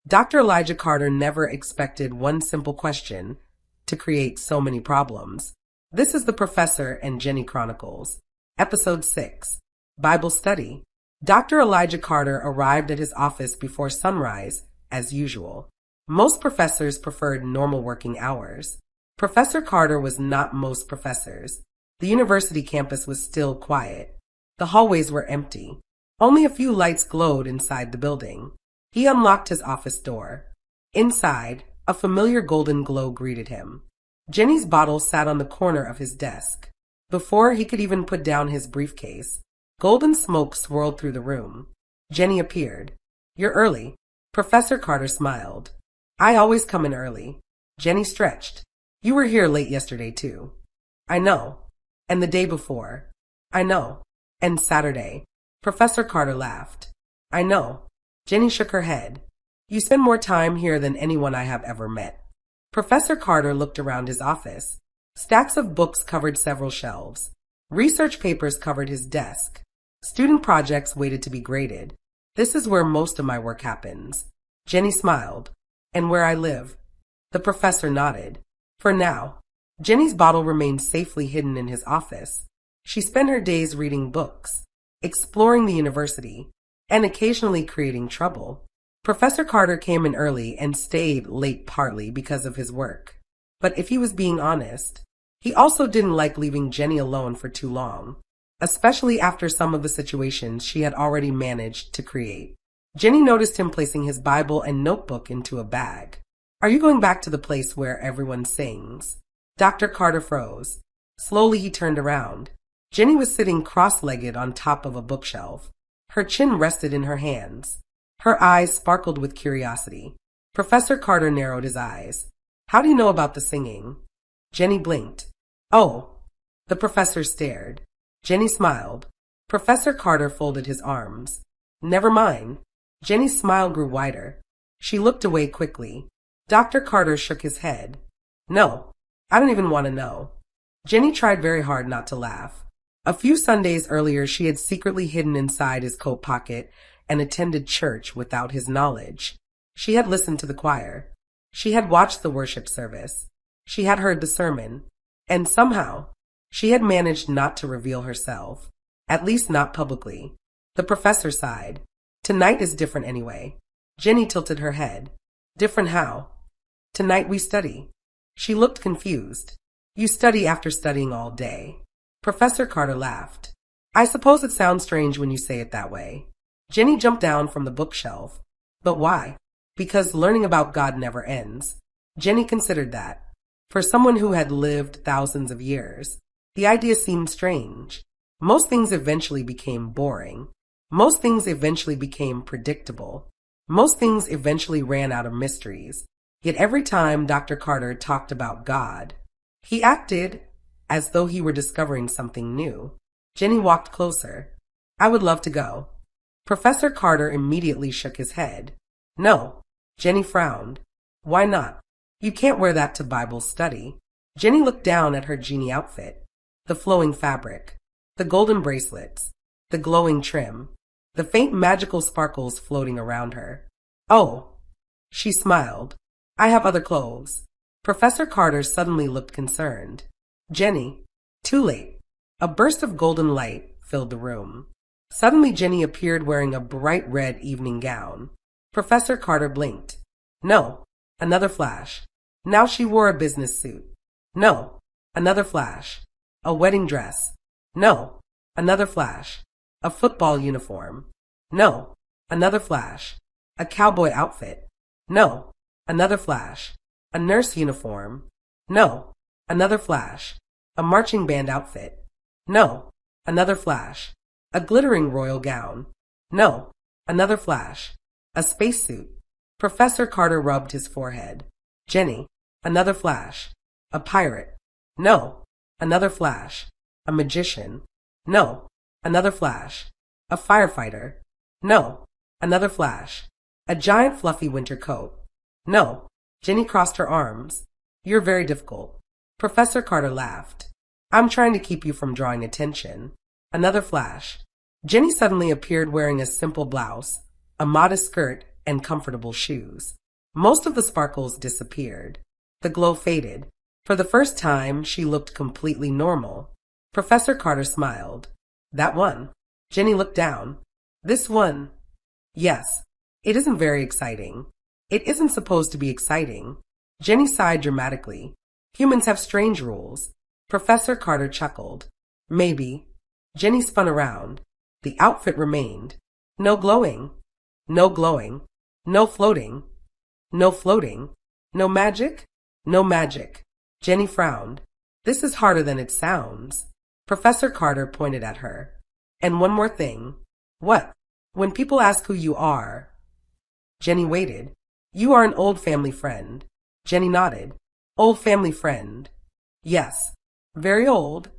Dr. Elijah Carter never expected one simple question to create so many problems. This is the Professor and Jennie Chronicles, Episode 6, Bible Study. Dr. Elijah Carter arrived at his office before sunrise, as usual. Most professors preferred normal working hours. Professor Carter was not most professors. The university campus was still quiet. The hallways were empty. Only a few lights glowed inside the building. He unlocked his office door. Inside, a familiar golden glow greeted him. Jennie's bottle sat on the corner of his desk. Before he could even put down his briefcase, golden smoke swirled through the room. Jennie appeared. "You're early." Professor Carter smiled. "I always come in early." Jennie stretched. "You were here late yesterday, too." "I know. And the day before." "I know. And Saturday." Professor Carter laughed. "I know." Jennie shook her head. "You spend more time here than anyone I have ever met." Professor Carter looked around his office. Stacks of books covered several shelves. Research papers covered his desk. Student projects waited to be graded. "This is where most of my work happens." Jennie smiled. "And where I live." The professor nodded. "For now." Jennie's bottle remained safely hidden in his office. She spent her days reading books, exploring the university, and occasionally creating trouble. Professor Carter came in early and stayed late partly because of his work. But if he was being honest, he also didn't like leaving Jennie alone for too long, especially after some of the situations she had already managed to create. Jennie noticed him placing his Bible and notebook into a bag. "Are you going back to the place where everyone sings?" Dr. Carter froze. Slowly he turned around. Jennie was sitting cross-legged on top of a bookshelf. Her chin rested in her hands. Her eyes sparkled with curiosity. Professor Carter narrowed his eyes. "How do you know about the singing?" Jennie blinked. "Oh." The professor stared. Jennie smiled. Professor Carter folded his arms. "Never mind." Jennie's smile grew wider. She looked away quickly. Dr. Carter shook his head. "No, I don't even want to know." Jennie tried very hard not to laugh. A few Sundays earlier, she had secretly hidden inside his coat pocket and attended church without his knowledge. She had listened to the choir. She had watched the worship service. She had heard the sermon. And somehow, she had managed not to reveal herself, at least not publicly. The professor sighed. "Tonight is different anyway." Jennie tilted her head. "Different how?" "Tonight we study." She looked confused. "You study after studying all day." Professor Carter laughed. "I suppose it sounds strange when you say it that way." Jennie jumped down from the bookshelf. "But why?" "Because learning about God never ends." Jennie considered that. For someone who had lived thousands of years, the idea seemed strange. Most things eventually became boring. Most things eventually became predictable. Most things eventually ran out of mysteries. Yet every time Dr. Carter talked about God, he acted as though he were discovering something new. Jennie walked closer. "I would love to go." Professor Carter immediately shook his head. "No." Jennie frowned. "Why not?" "You can't wear that to Bible study." Jennie looked down at her genie outfit. The flowing fabric, the golden bracelets, the glowing trim, the faint magical sparkles floating around her. "Oh." She smiled. "I have other clothes." Professor Carter suddenly looked concerned. "Jennie." Too late. A burst of golden light filled the room. Suddenly Jennie appeared wearing a bright red evening gown. Professor Carter blinked. "No." Another flash. Now she wore a business suit. "No." Another flash. A wedding dress. "No." Another flash. A football uniform. "No." Another flash. A cowboy outfit. "No." Another flash. A nurse uniform. "No." Another flash. A marching band outfit. "No." Another flash. A glittering royal gown. "No." Another flash. A spacesuit. Professor Carter rubbed his forehead. "Jennie." Another flash. A pirate. "No." Another flash. A magician. "No." Another flash. A firefighter. "No." Another flash. A giant fluffy winter coat. "No." Jennie crossed her arms. "You're very difficult." Professor Carter laughed. "I'm trying to keep you from drawing attention." Another flash. Jennie suddenly appeared wearing a simple blouse, a modest skirt, and comfortable shoes. Most of the sparkles disappeared. The glow faded. For the first time, she looked completely normal. Professor Carter smiled. That one. Jennie looked down. This one. Yes. It isn't very exciting. It isn't supposed to be exciting. Jennie sighed dramatically. Humans have strange rules. Professor Carter chuckled. Maybe. Jennie spun around. The outfit remained. No glowing. No glowing. No floating. No floating. No magic? No magic. Jennie frowned. This is harder than it sounds. Professor Carter pointed at her. And one more thing. What? When people ask who you are. Jennie waited. You are an old family friend. Jennie nodded. Old family friend. Yes. Very old.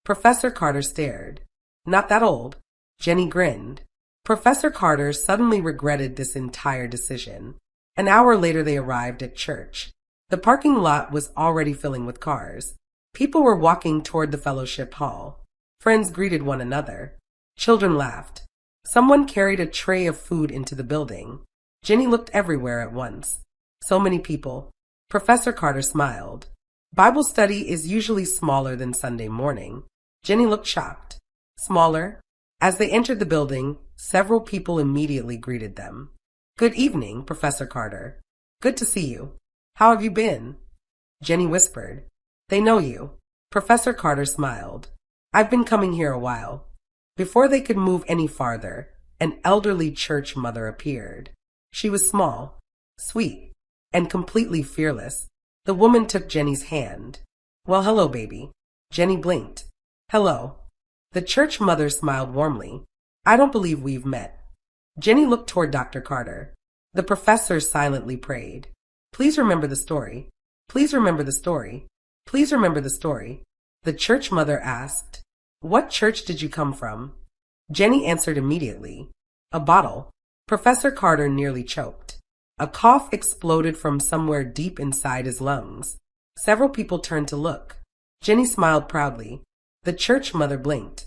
Professor Carter stared. Not that old. Jennie grinned. Professor Carter suddenly regretted this entire decision. An hour later they arrived at church. The parking lot was already filling with cars. People were walking toward the fellowship hall. Friends greeted one another. Children laughed. Someone carried a tray of food into the building. Jennie looked everywhere at once. So many people. Professor Carter smiled. Bible study is usually smaller than Sunday morning. Jennie looked shocked. Smaller? As they entered the building, several people immediately greeted them. Good evening, Professor Carter. Good to see you. How have you been? Jennie whispered. They know you. Professor Carter smiled. I've been coming here a while. Before they could move any farther, an elderly church mother appeared. She was small, sweet, and completely fearless. The woman took Jennie's hand. Well, hello, baby. Jennie blinked. Hello. The church mother smiled warmly. I don't believe we've met. Jennie looked toward Dr. Carter. The professor silently prayed. Please remember the story. Please remember the story. Please remember the story. The church mother asked, What church did you come from? Jennie answered immediately. A bottle. Professor Carter nearly choked. A cough exploded from somewhere deep inside his lungs. Several people turned to look. Jennie smiled proudly. The church mother blinked.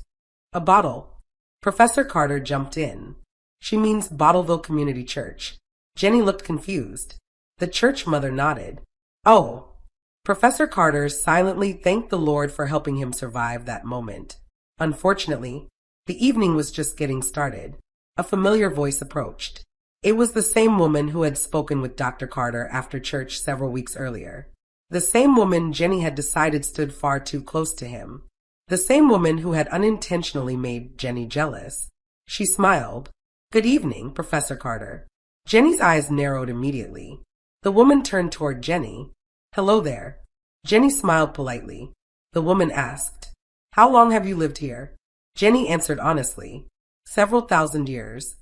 A bottle. Professor Carter jumped in. She means Bottleville Community Church. Jennie looked confused. The church mother nodded. Oh. Professor Carter silently thanked the Lord for helping him survive that moment. Unfortunately, the evening was just getting started. A familiar voice approached. It was the same woman who had spoken with Dr. Carter after church several weeks earlier. The same woman Jennie had decided stood far too close to him. The same woman who had unintentionally made Jennie jealous. She smiled. Good evening, Professor Carter. Jennie's eyes narrowed immediately. The woman turned toward Jennie. Hello there. Jennie smiled politely. The woman asked, How long have you lived here? Jennie answered honestly. Several thousand years.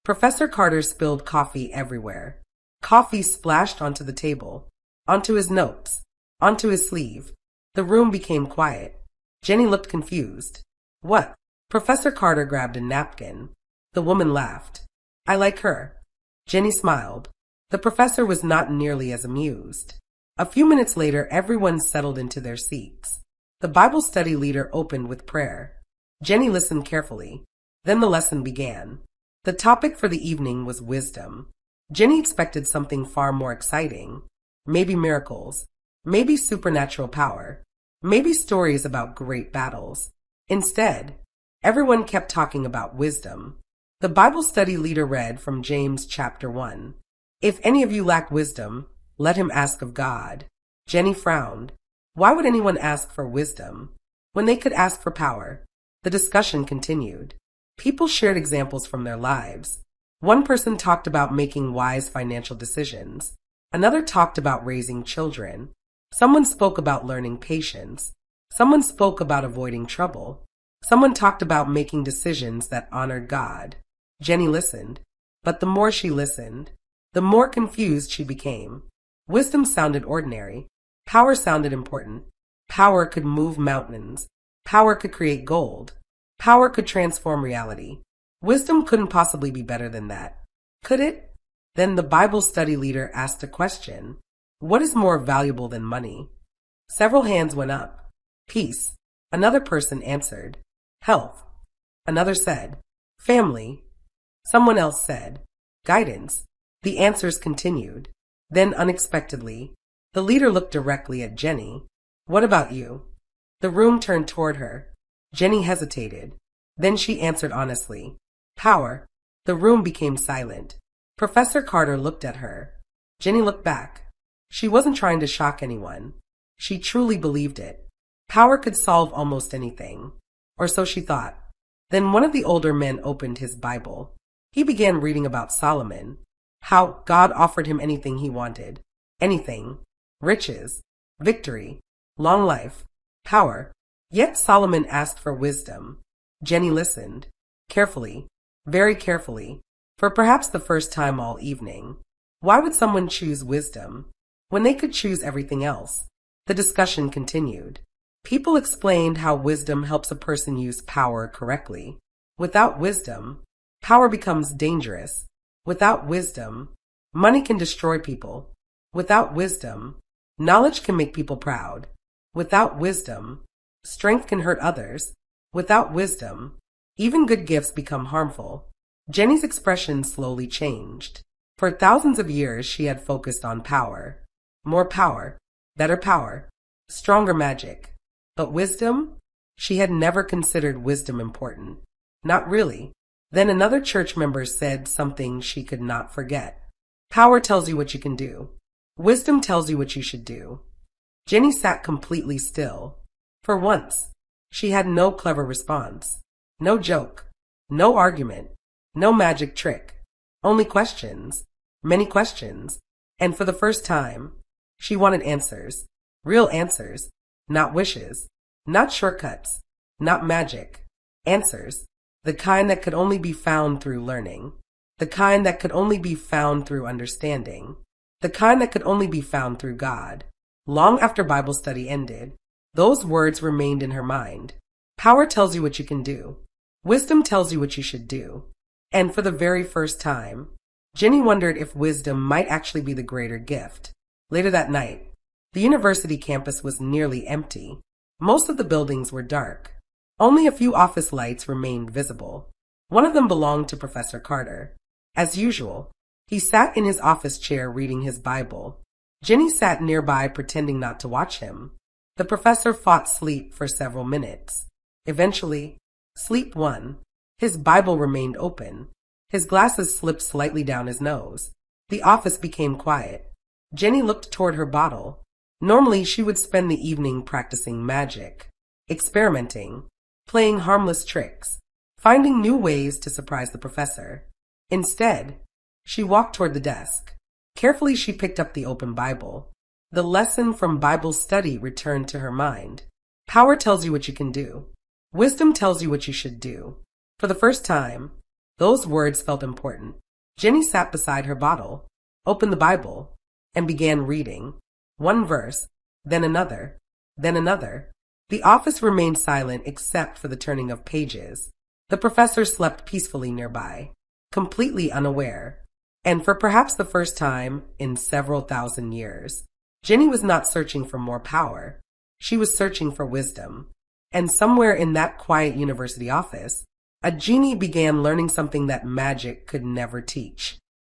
Professor Carter spilled coffee everywhere. Coffee splashed onto the table, onto his notes, onto his sleeve. The room became quiet. Jennie looked confused. What? Professor Carter grabbed a napkin. The woman laughed. I like her. Jennie smiled. The professor was not nearly as amused. A few minutes later, everyone settled into their seats. The Bible study leader opened with prayer. Jennie listened carefully. Then the lesson began. The topic for the evening was wisdom. Jennie expected something far more exciting. Maybe miracles. Maybe supernatural power. Maybe stories about great battles. Instead, everyone kept talking about wisdom. The Bible study leader read from James chapter 1. If any of you lack wisdom, let him ask of God. Jennie frowned. Why would anyone ask for wisdom when they could ask for power? The discussion continued. People shared examples from their lives. One person talked about making wise financial decisions. Another talked about raising children. Someone spoke about learning patience. Someone spoke about avoiding trouble. Someone talked about making decisions that honored God. Jennie listened, but the more she listened, the more confused she became. Wisdom sounded ordinary. Power sounded important. Power could move mountains. Power could create gold. Power could transform reality. Wisdom couldn't possibly be better than that. Could it? Then the Bible study leader asked a question. What is more valuable than money? Several hands went up. Peace. Another person answered. Health. Another said. Family. Someone else said. Guidance. The answers continued. Then, unexpectedly, the leader looked directly at Jennie. What about you? The room turned toward her. Jennie hesitated. Then she answered honestly. Power. The room became silent. Professor Carter looked at her. Jennie looked back. She wasn't trying to shock anyone. She truly believed it. Power could solve almost anything. Or so she thought. Then one of the older men opened his Bible. He began reading about Solomon. How God offered him anything he wanted. Anything. Riches. Victory. Long life. Power. Yet Solomon asked for wisdom. Jennie listened. Carefully. Very carefully. For perhaps the first time all evening. Why would someone choose wisdom when they could choose everything else? The discussion continued. People explained how wisdom helps a person use power correctly. Without wisdom, power becomes dangerous. Without wisdom, money can destroy people. Without wisdom, knowledge can make people proud. Without wisdom, strength can hurt others. Without wisdom, even good gifts become harmful. Jennie's expression slowly changed. For thousands of years she had focused on power. More power, better power, stronger magic. But wisdom? She had never considered wisdom important. Not really. Then another church member said something she could not forget. Power tells you what you can do. Wisdom tells you what you should do. Jennie sat completely still. For once, she had no clever response. No joke. No argument. No magic trick. Only questions. Many questions. And for the first time, she wanted answers. Real answers. Not wishes. Not shortcuts. Not magic. Answers. The kind that could only be found through learning. The kind that could only be found through understanding. The kind that could only be found through God. Long after Bible study ended, those words remained in her mind. Power tells you what you can do. Wisdom tells you what you should do. And for the very first time, Jennie wondered if wisdom might actually be the greater gift. Later that night, the university campus was nearly empty. Most of the buildings were dark. Only a few office lights remained visible. One of them belonged to Professor Carter. As usual, he sat in his office chair reading his Bible. Jennie sat nearby pretending not to watch him. The professor fought sleep for several minutes. Eventually, sleep won. His Bible remained open. His glasses slipped slightly down his nose. The office became quiet. Jennie looked toward her bottle. Normally, she would spend the evening practicing magic, experimenting, playing harmless tricks, finding new ways to surprise the professor. Instead, she walked toward the desk. Carefully, she picked up the open Bible. The lesson from Bible study returned to her mind. Power tells you what you can do. Wisdom tells you what you should do. For the first time, those words felt important. Jennie sat beside her bottle, opened the Bible, and began reading. One verse, then another, then another. The office remained silent except for the turning of pages. The professor slept peacefully nearby, completely unaware. And for perhaps the first time in several thousand years, Jennie was not searching for more power. She was searching for wisdom. And somewhere in that quiet university office, a genie began learning something that magic could never teach.